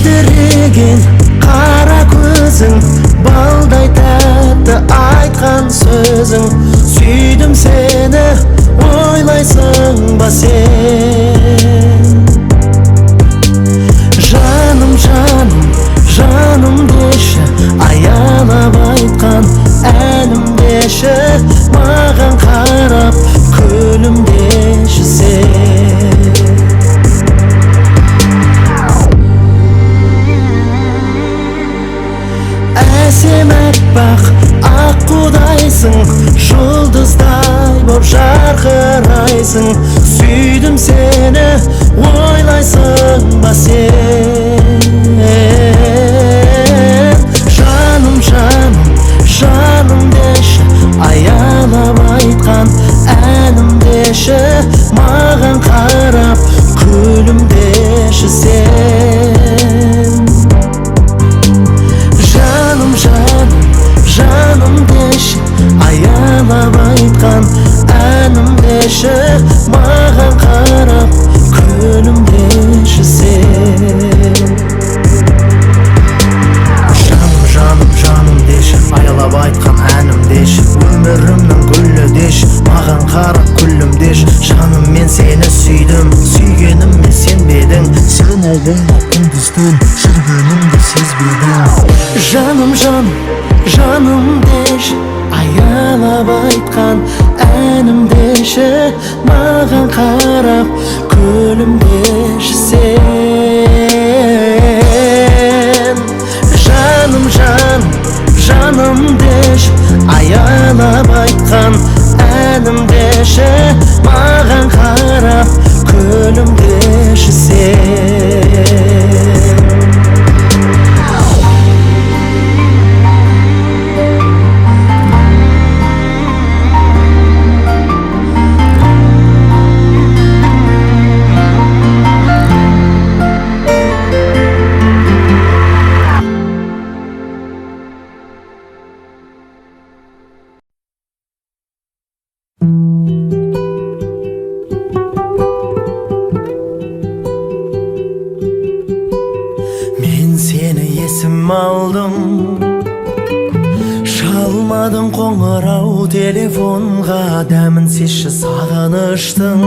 Мөлдіреген қара көзің, балдай тәтті айтқан сөзің. Сүйдім сені, ойлайсың ба сен? Жаным, жаным, жаным деші, аялап айтқан әнім деші, маған қарап күлімдеші сен. Әсем әппақ аққудайсың, жұлдыздай боп жарқырайсың. Сүйдім сені, ойлайсың ба сен? Жаным, жаным, жаным деші, аялап айтқан әнім деші, маған қарап күлімдеші сен. Жаным, жаным, жаным деші, аялап айтқан әнім деші, маған қарап күлімдеші сен. Жаным, жаным, жаным деші, аялап айтқан әнім деші, өмірімнің гүлі деші, маған қарап күлімдеші. Жаным, мен сені сүйдім, сүйгенімме сенбедің, сен алдыңда күндіз-түн жүргенімді сезбедің. Жаным, жаным, жаным деші, аялап айтқан әнім деші, маған қарап күлімдеші сен. Жаным, жаным, жаным деші, аялап айтқан әнім деші, маған қарап күлімдеші сен. Aldım, çalmadım қоңырау телефонға, дәмін сезші сағыныштың.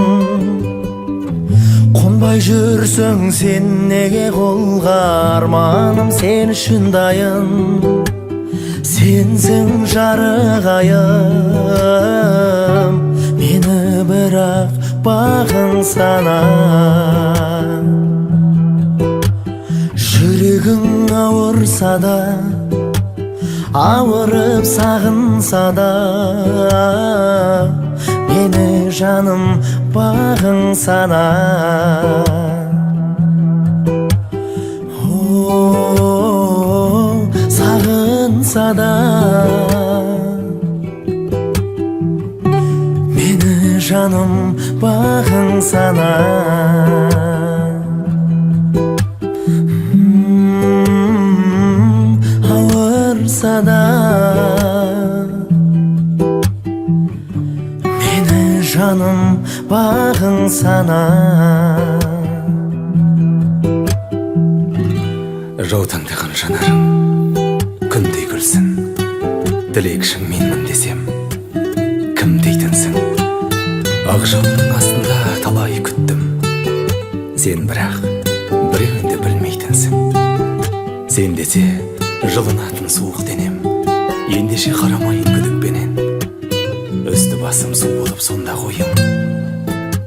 Қонбай жүрсің сен неге қолға, арманым сен үшін дайын. Сенсің жарық айым, мені бірақ бағың сана. Жүрегің ауырса да, ауырып сағынса да, мені жаным бағың сана. Сағынса да, мені жаным бағың сана. Da meni canım bağın sana. Жаутаңдаған жанарың күндей күлсін, тілекшің менмін десем кім дейтінсің? Ақ жауынның астында талай күттім, сен бірақ біреуін де білмейтінсің. Сен десе жылынатын суық денем, ендеше қарамайын күдікпенен. Үсті басым су болып сонда қойым,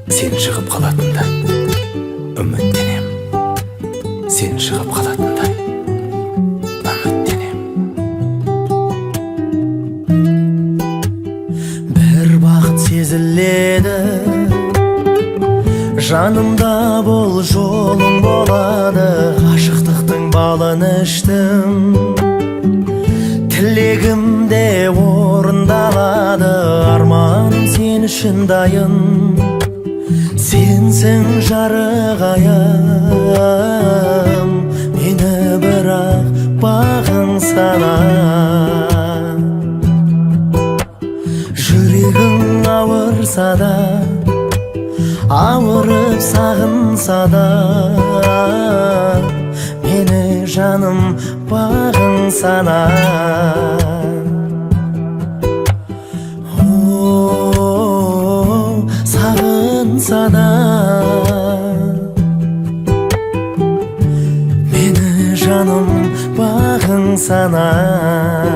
сен шығып қалатындай үміттенем. Сен шығып қалатындай үміттенем. Бір бақыт сезіледі, жанымда бол, жолың болады. Ғашықтықтың балын іштім, тілегімде орындалады. Арманым сен үшін дайын, сенсің жарық айым, мені бірақ бағың сана. Жүрегің ауырса да, ауырып сағынса да, Meni жаным бағың санар. Сағынса да мені жаным бағың санар.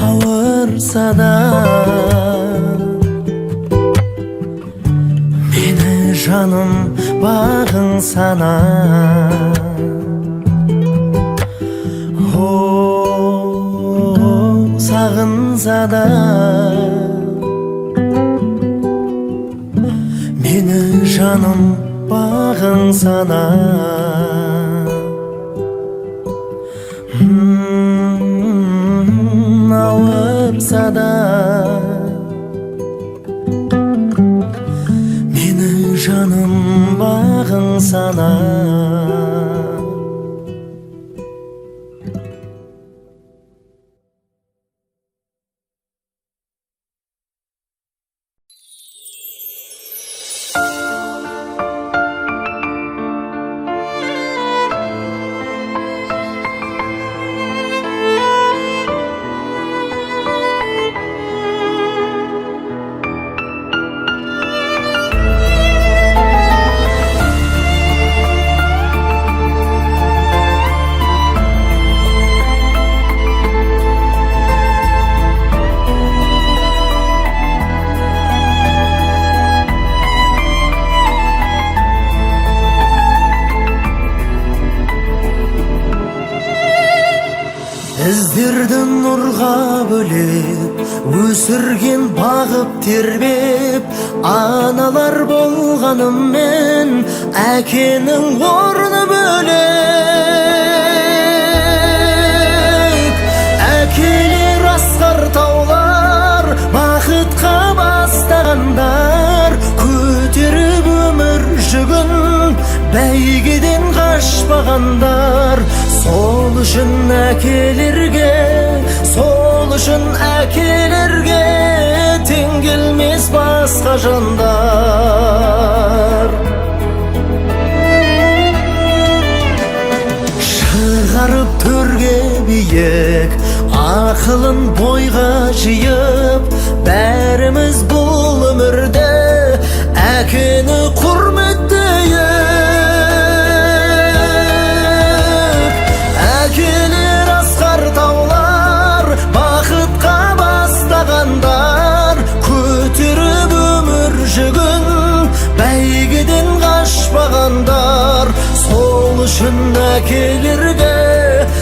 Ауырса да мені жаным бағың санар. Сағынса да мені жаным бағың санар. Ауырса да мені жаным бағың санар. Іздерді нұрға бөлеп, өсірген бағып тербеп, аналар болғаныммен әкенің орны бөлек. Әкелер асқар таулар, бақытқа бастағандар, көтеріп өмір жүгін, бәйгеден қашпағандар. Сол үшін әкелерге, сол үшін әкелерге тең келмес басқа жандар. Шығарып төрге биік, ақылын бойға жиып, бәріміз бұл өмірде әкені құрметтейік. Әкелер асқар таулар, бақытқа бастағандар, көтеріп өмір жүгін, бәйгеден қашпағандар. Сол үшін әкелерге,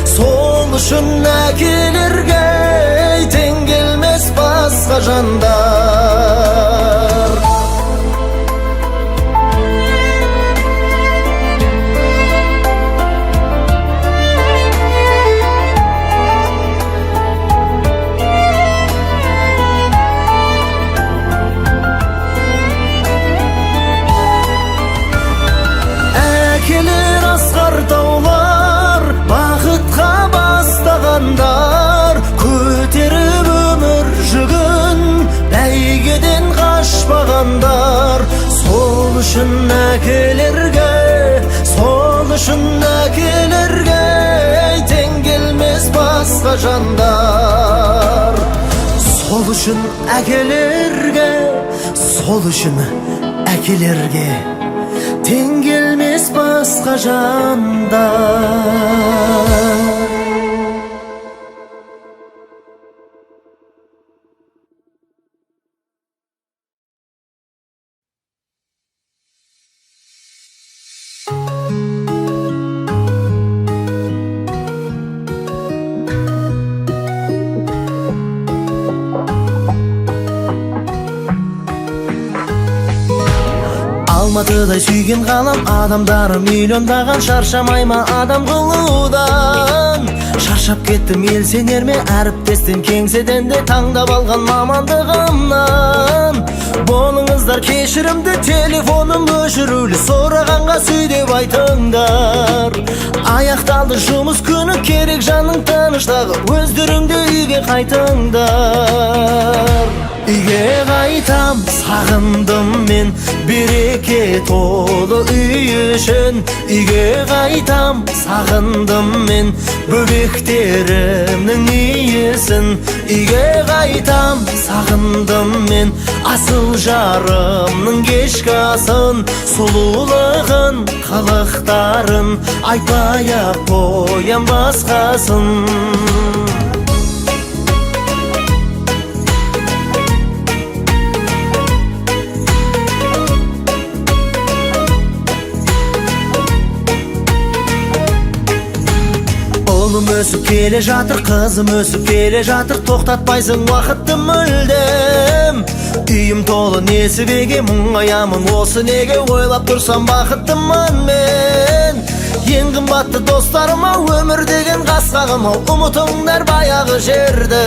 сол үшін әкелерге тең келмес басқа жандар. Әкелер асқар таулар, бақытқа бастағандар, көтеріп өмір жүгін, бәйгеден қашпағандар. Сол үшін әкелерге, сол үшін әкелерге тең келмес басқа жандар. Сол үшін әкелерге, сол үшін әкелерге тең келмес басқа жандар. Алматыдай сүйген қалам, адамдары миллиондаған, шаршамай ма адам қылудан? Шаршап кеттім ел сенер ме, әріптестен кеңседен де таңдап алған мамандығымнан. Болыңыздар кешірімді, телефоным өшірулі, сұрағанға сүй деп айтыңдар. Аяқталды жұмыс күні, керек жаның тыныштағы, өздеріңде үйге қайтыңдар. Үйге қайтыңдар. айтам, сағындым мен береке толы үй үшін. Үйге қайтам, сағындым мен бөбектерімнің иісін. Үйге қайтам, сағындым мен асыл жарымның кешкі асын. Сұлулығын, қылықтарын айтпай-ақ қоям басқасын. Ұлым өсіп келе жатыр, қызым өсіп келе жатыр, тоқтатпайсың уақытты мүлдем. Үйім толы несібеге мұңаямын, осы неге ойлап тұрсам бақыттымын мен. Ең қымбатты достарыма, өмір деген қасқағым-ау, ұмытыңдар баяғы жерді.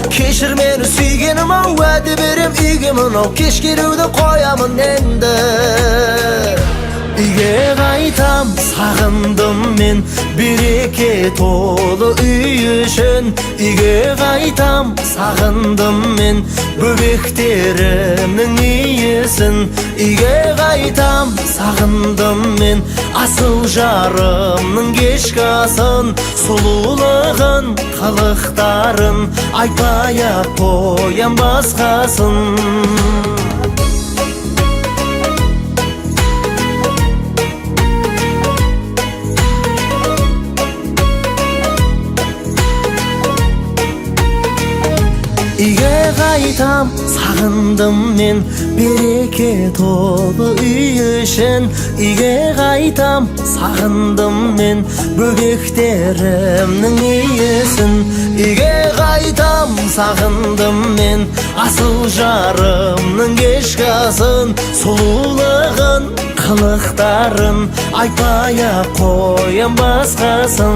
Кешір мені сүйгенім-ау, уәде берем үйге мынау, кеш келуді қоямын енді. Үйге қайтам, сағындым мен береке толы үй үшін. Үйге қайтам, сағындым мен бөбектерімнің иісін. Үйге қайтам, сағындым мен асыл жарымның кешкі асын. Сұлулығын, қылықтарын айтпай-ақ қоям басқасын. Үйге қайтам, сағындым мен береке толы үй үшін. Үйге қайтам, сағындым мен бөбектерімнің иісін. Үйге қайтам, сағындым мен асыл жарымның кешкі асын. Сұлулығын, қылықтарын айтпай-ақ қоям басқасын.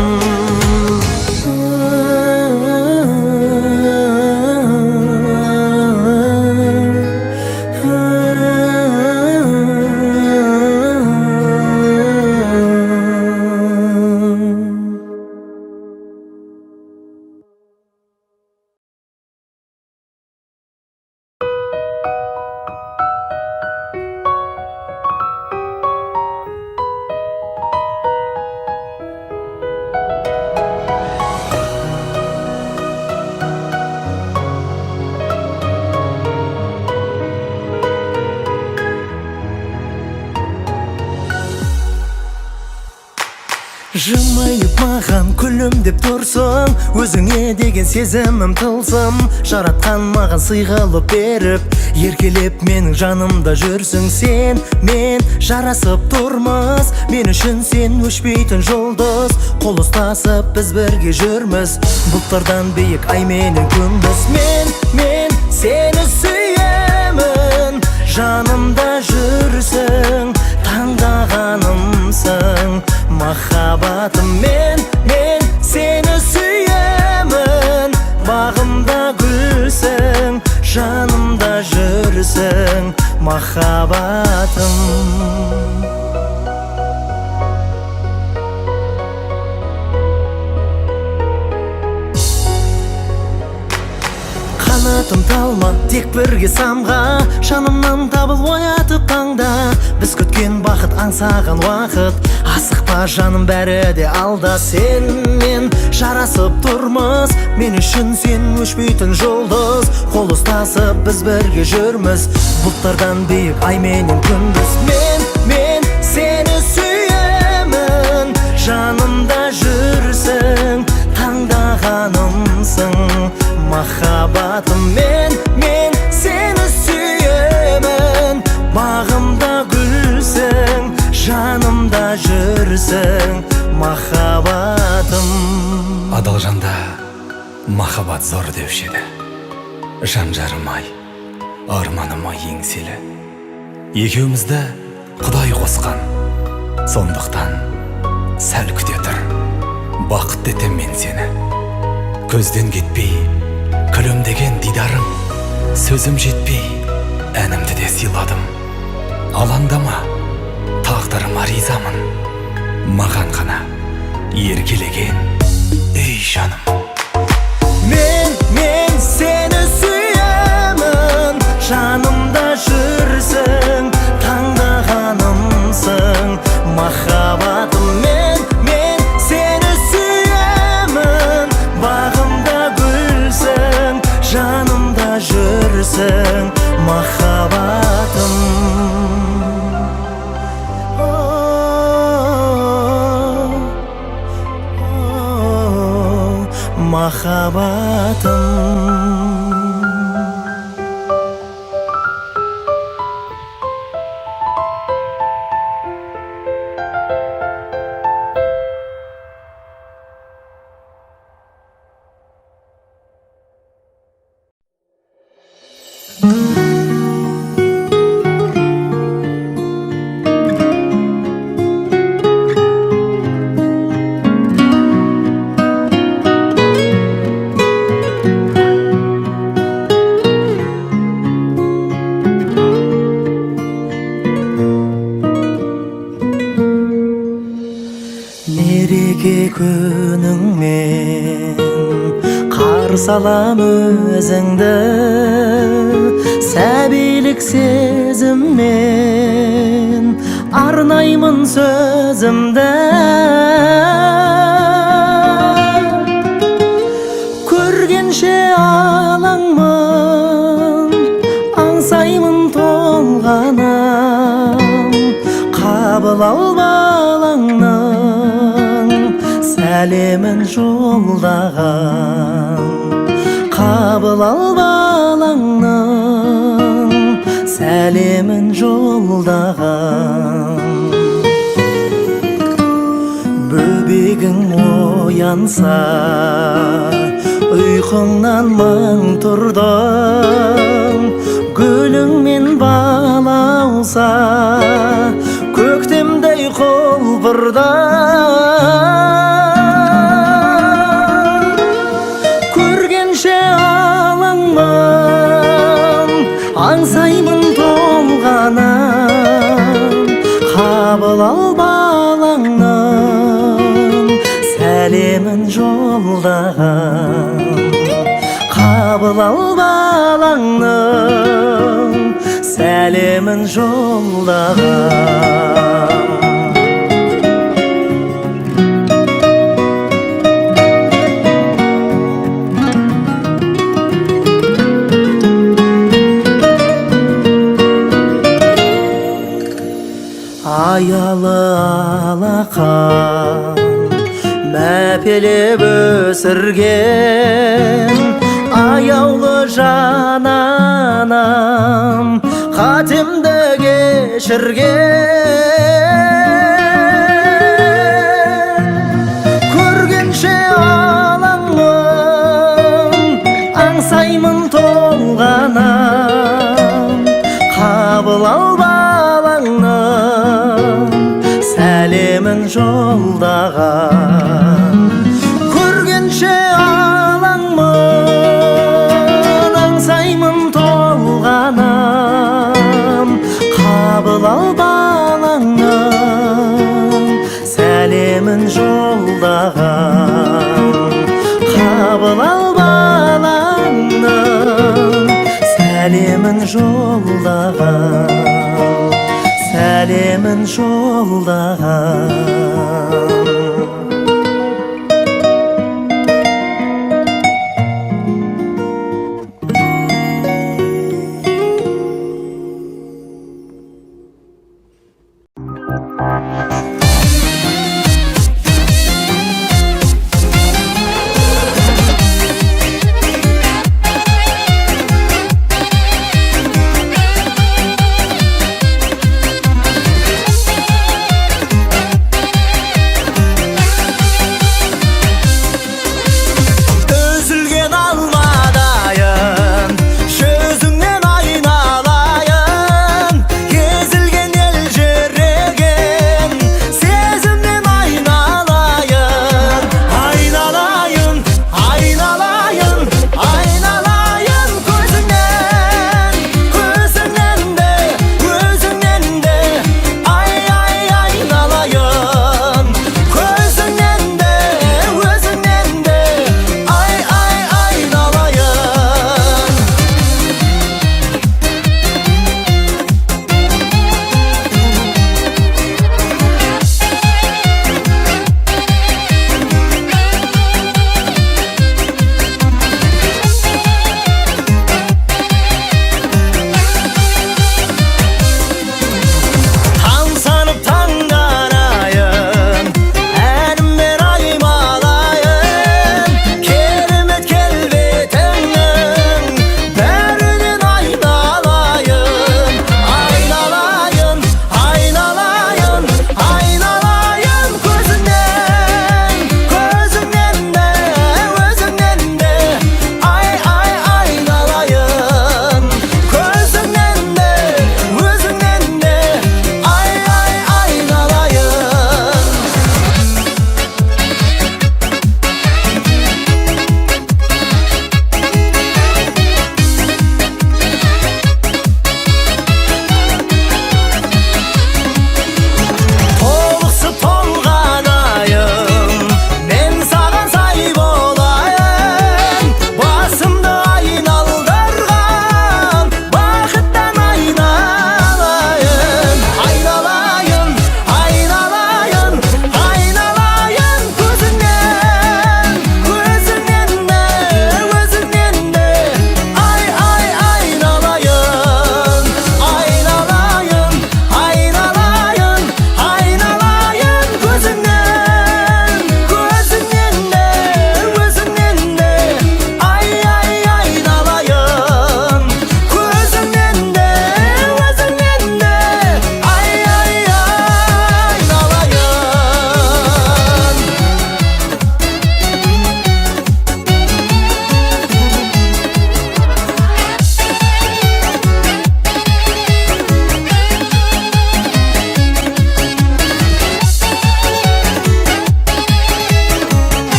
Жымайып маған күлімдеп тұрсың, өзіңе деген сезімім тылсым. Жаратқан маған сый қылып беріп, еркелеп менің жанымда жүрсің сен. Мен жарасып тұрмыз, мен үшін сен өшпейтін жұлдыз. Қол ұстасып біз бірге жүрміз, бұлттардан биік ай менен күндіз. Мен сені сүйемін, жанымда жүрсің, таңдағанымсың махаббатым. Мен сені сүйемін, бағымда гүлсің, жанымда жүрсің махаббатым. Қанатым талма, тек бірге самға, жанымнан табыл оятып таңда. Біз күткен бақыт, аңсаған уақыт, асықпа жаным, бәрі де алда. Сенмен жарасып тұрмыз, мен үшін сен өшпейтін жұлдыз. Қол ұстасып біз бірге жүрміз, бұлттардан биік ай менен күндіз. Мен сені сүйемін, жанымда жүрсің, таңдағанымсың махаббатым. Мен сені сүйемін, бағымда гүлсің, жанымда жүрсің махаббатым. Адал жанда махаббат зор деуші еді. Жан жарым-ай, арманым-ай еңселі. Екеумізді Құдай қосқан, сондықтан сәл күте тұр, бақыт етем мен сені. Көзден кетпей күлімдеген дидарым, сөзім жетпей әнімді де сыйладым. Алаңдама, тағдырыма ризамын, маған ғана еркелеген ей жаным. Мен сені сүйемін, жүрсің махаббатым. Махаббатым. Мереке күніңмен қарсы алам өзіңді, сәбилік сезіммен арнаймын сөзімді. Көргенше алаңмын, аңсаймын толғанам, қабыл ал балаңнан сәлемін жолдаған. Қабыл ал балаңнан сәлемін жолдаған. Бөбегің оянса, ұйқыңнан мың тұрдың, гүліңмен балауса, көктемдей құлпырдан. Көргенше алаңмын, аңсаймын толғанам, қабыл ал балаңнан сәлемін жолдаған. Қабыл ал балаңнан сәлемін жолдаған. Аялы алақан мәпелеп өсірген, аяулы жан анам қатемді кешірген. Көргенше алаңмын, аңсаймын толғанам, қабыл ал балаңнан сәлемін жолдаған. Көргенше алаңмын, аңсаймын толғанам, қабыл ал балаңнан сәлемін жолдаған. Қабыл ал балаңнан сәлемін жолдаған. Сәлемін жолдаған.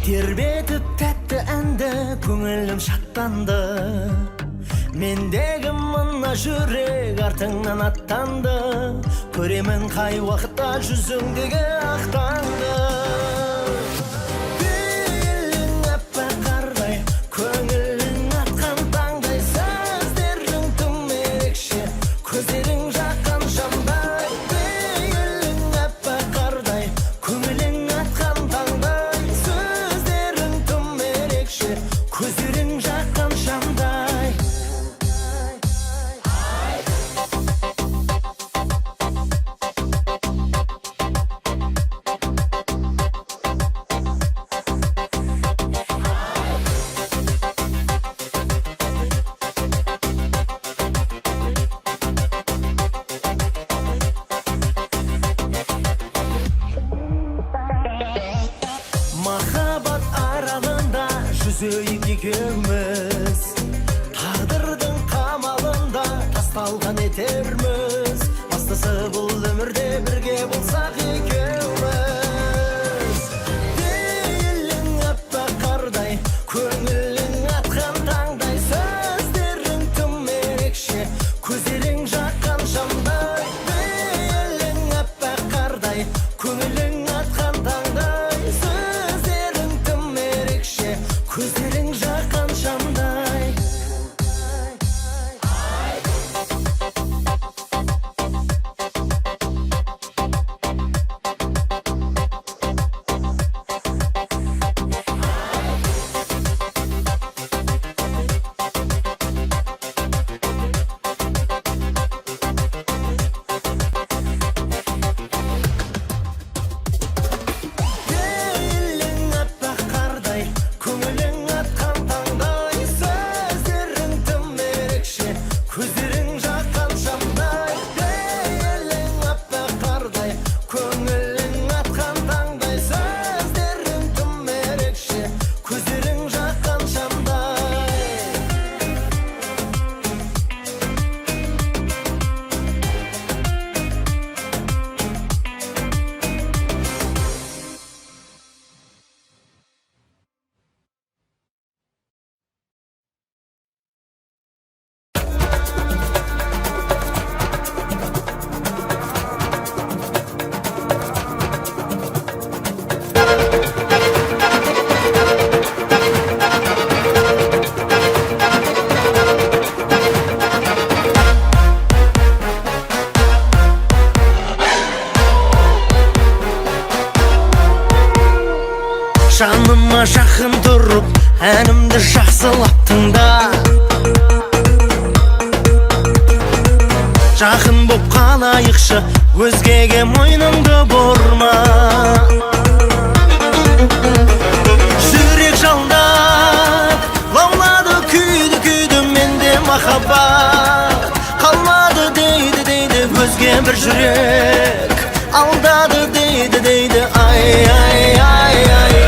тербетіп тәтті әнді көңілім шаттанды. Мендегі мына жүрек артыңнан аттанды. Көремін қай уақытта жүзіңдегі ақтанды. Гүлің аппақ қардай, көңілің атқан таңдай, сөздерің тым ерекше, көздерің жаққан шамдай. Гүлің аппақ қардай, көңілің атқан таңдай, сөздерің тым ерекше, көздерің жаққан шамдай. Махаббат аралында жүзейік екеуміз, тағдырдың қамалында тасталған етерміз. Бастысы бұл өмірде бірге болсақ екеуміз. Гүлің аппақ қардай, көңілің атқан таңдай, сөздерің тым ерекше, көздерің жаққан шамдай. Гүлің аппақ қардай, көңілің атқан таңдай, сөздерің тым ерекше, көздерің жаққан шамдай. Гүлің аппақ қардай, көңілің атқан таңдай, сөздерің тым ерекше, көздерің жаққан шамдай. Гүлің аппақ қардай, көңілің атқан таңдай, сөздерің тым ерекше, көздерің жаққан шамдай. Жаныма жақын тұрып, әнімді жақсылап тыңда. Жақын боп қалайықшы, өзгеге мойныңды бұрма. Жүрек жалдап, лаулады күйді менде махаббат. Қалмады дейді өзге бір жүрек, алдады дейді ай.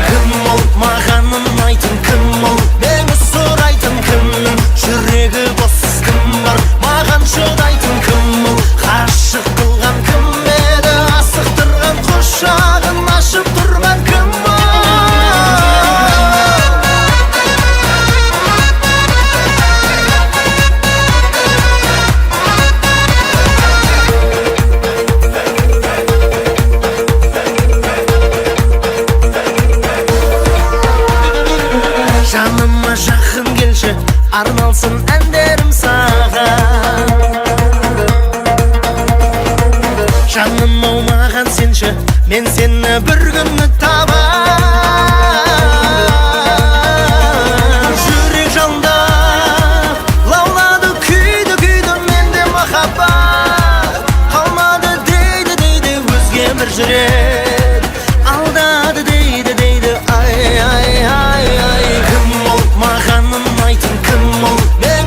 Кім ол маған ұнайтын, кім ол мені сұрайтын, кімнің жүрегі бос, кім бар маған шыдайтын, кім ол ғашық қылған, кім еді асықтырған, құшағын ашып тұрған, кім жаныма жақын келші, арналсын әндерім саған. Жаным ау маған сенші, мен сені бір күні табам. Жүрек жалдап, лаулады күйді менде махаббат. Қалмады дейді өзге бір жүрек, алдады дейді ай. Кім ол маған ұнайтын, кім ол мені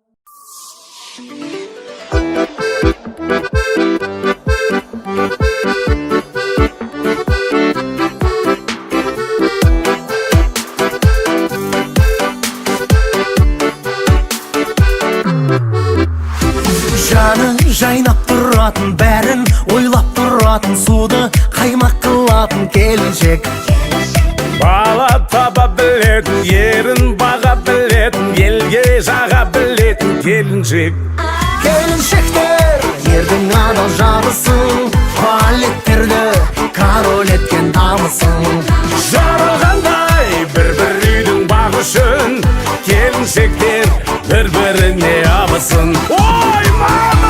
Жаны жайнап тұратын, бәрін ойлап тұратын, суды қаймақ қылатын келіншек. Бала таба білетін, ерін баға білетін, елге жаға білетін келіншек. Келіншектер ердің адал жабысын, балеттерді король еткен дамысын. Жаралғандай бір-бір үйдің бағы үшін, келіншектер бір-біріне абысын. Ой, мама!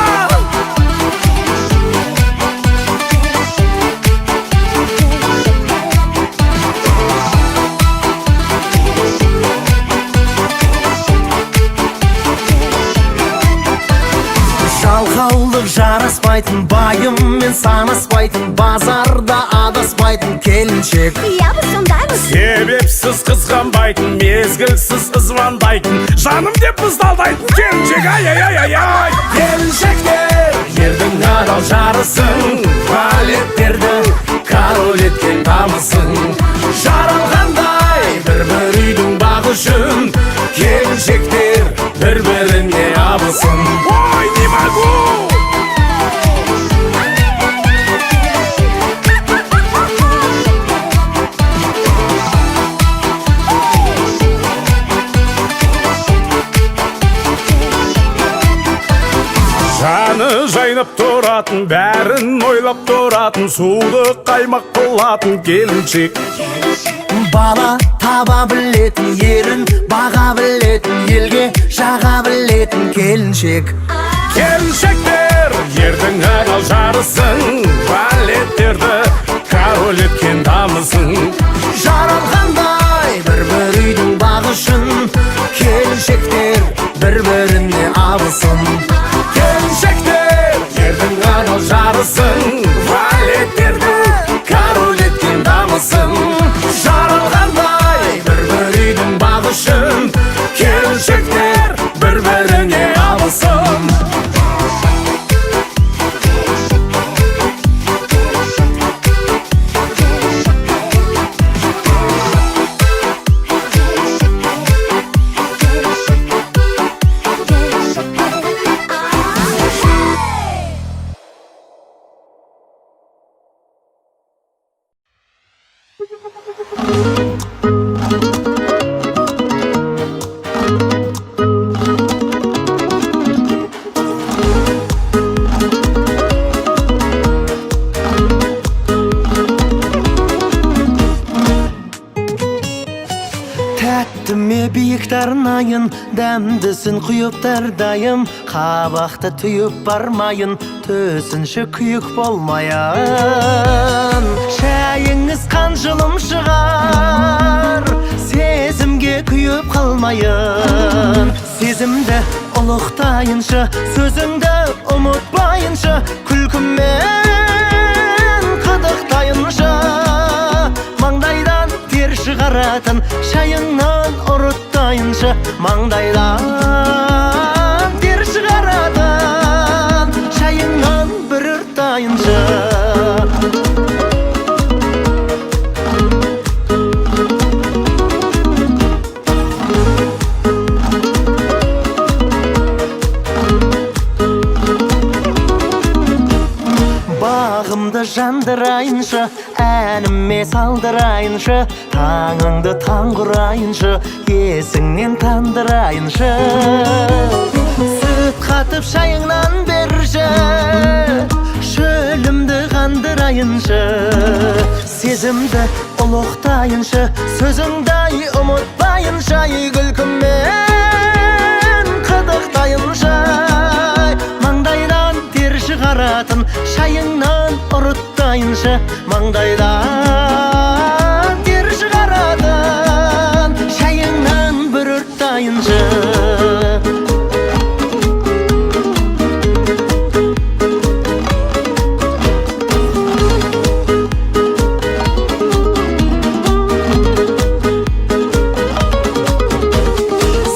Жалқаулық жараспайтын, байыммен санаспайтын, базарда адаспайтын келіншек. Я бы сондаймыз. Себепсіз қызғанбайтын, мезгілсіз звондайтын, жаным деп ыздалдайтын келіншек. Ай-ай-ай-ай-ай! Келіншектер ердің адал жарысын, балеттерді король еткен дамысын. Жаралғандай бір-бір үйдің бағы үшін, келіншектер бір-біріне абысын. Ой, не могу! Жаны жайнап тұратын, бәрін ойлап тұратын, суды қаймақ қылатын келіншек. Бала таба білетін, ерін баға білетін, елге жаға білетін келіншек. Келіншектер ердің адал жарысын, балеттерді король еткен дамысын. Жаралғандай бір-бір үйдің бағы үшін, келіншектер бір-біріне абысын. Келіншектер ердің адал жарысын, балеттерді король еткен дамысын. Жаралғандай бір-бір үйдің бағы үшін, келіншектер бір-біріне абысын. Тәттіме биік тарнайын, дәмдісін құйып дайым, қабақты түйіп бармайын, төсінші күйік болмайын. Шәйіңіз қанжылым шығар, сезімге күйіп қалмайын. Сезімді ұлықтайыншы, сөзіңді ұмытпайыншы, күлкіммен қыдықтайыншы. Маңдайдан тер шығаратын, шайыңнан ұрыттайыншы. Маңдайдан тер шығаратын, шайыңнан бір ұрттайыншы. Бағымды жандырайыншы, әніме салдырайыншы, таңыңды таң құрайыншы, есіңнен тандырайыншы. Сүт қатып шайыңнан берші, шөлімді қандырайыншы. Сезімді ұлықтайыншы, сөзіңді ұмытпайыншы, күлкіммен қыдықтайыншы. Маңдайдан тер шығаратын, шайыңнан ұрыттайыншы. Маңдайдан тер шығаратын, шайыңнан бір ұрттайыншы.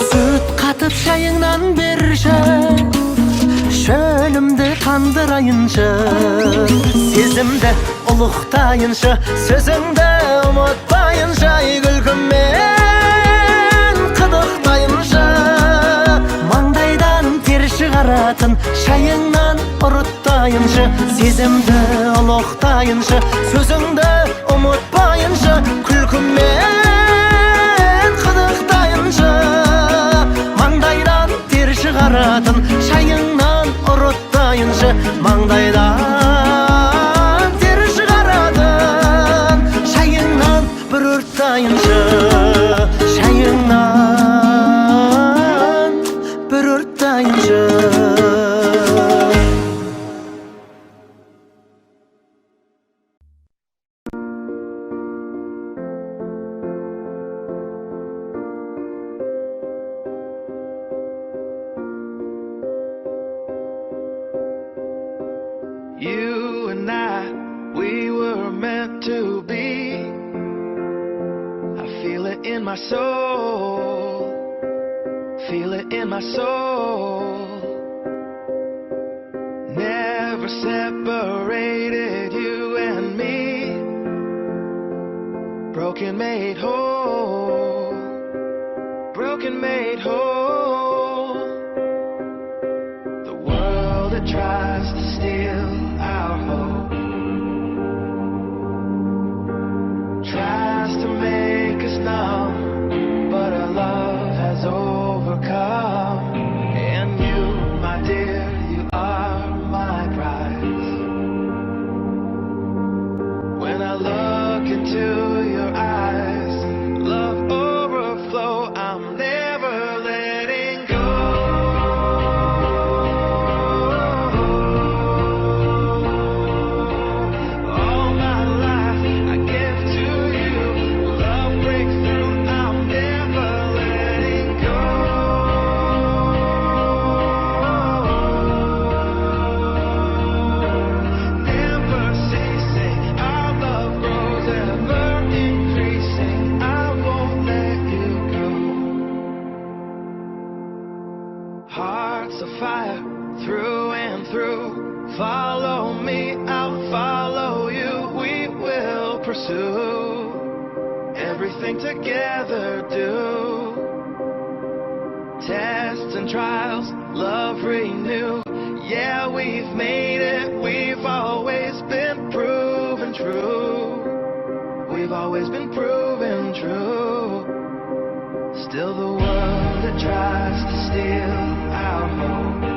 Сүт қатып шайыңнан берші, unutmayınşı, sezimde uluktayınşı, sözünde unutmayınşı, gülkümmen kıdıktayınşı, mаңдайдан тер шығаратын шайыңнан ұрыттайыншы, сезімді ұлықтайыншы, сөзіңді ұмытпайыншы, күлкіммен қыдықтайыншы, маңдайдан тер шығаратын шайыңнан ұрыттайыншы, маңдайдан тер шығаратын шайыңнан бір ұрттайыншы, шайыңнан бір ұрттайыншы. You and I, we were meant to be. I feel it in my soul, feel it in my soul. Never separated, you and me. Broken made whole, broken made whole. The world that tries to steal our hope tries to make us numb, but our love has overcome. And you, my dear, you are my prize. When I look into your eyes, love overflow, I'm never letting go. All my life I give to you, love breakthrough, I'm never letting go. Never ceasing, our love grows ever increasing, I won't let you go. Hearts of fire through and through, follow me, I'll follow you, we will pursue everything together, do tests and trials, love renew. Yeah, we've made it, we've always been proven true, we've always been proven true. Still the world that tries to steal our hope